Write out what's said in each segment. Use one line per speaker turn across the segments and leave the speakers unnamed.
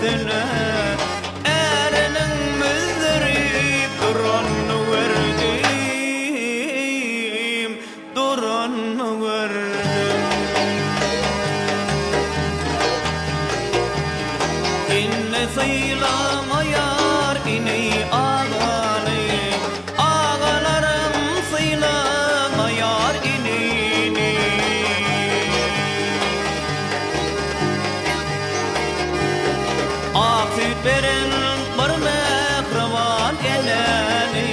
gözüne erinin müzdirip duranı verdim, duranı verdim. İnne sıylamayar iney ağanı, ağalarım sıylamayar ineyni. Aksit veren bir mehriban eneni,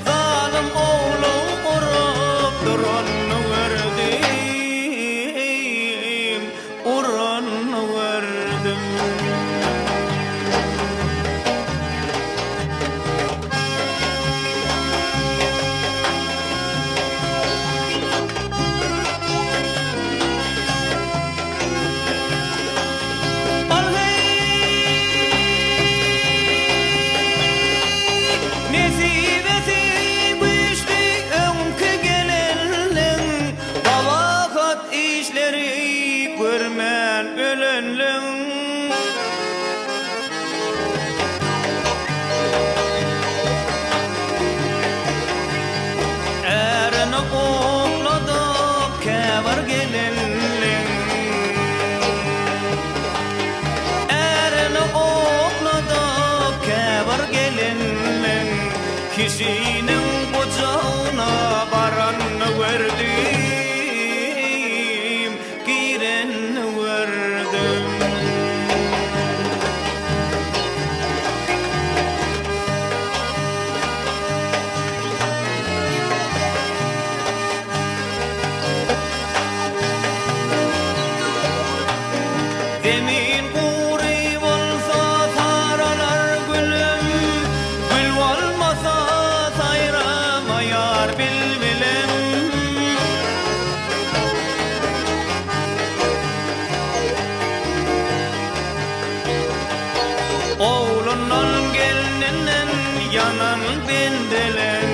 zalim oğlum urup duranı verdim, uranı verdim. Görmen ölenlin erini okladıp kevar gelenlin, erini okladıp kevar gelenlin, kişinin kucağına baranı verdim, girenni verdim. Zemin kuri bolsa saralar gülüm, gül olmasa sayramayar bilbilim. Oğlundan gelinin yanan bendelen,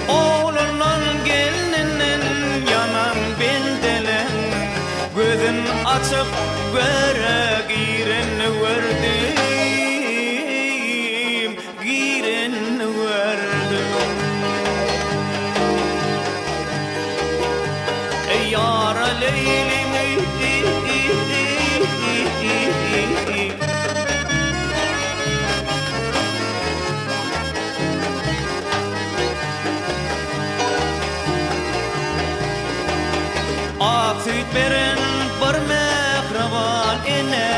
oğlundan gelinin yanan bendelen, gözün açıp göre girenni verdim, girenni verdim. Ey yara Leylim aksit veren bir mehriban ene,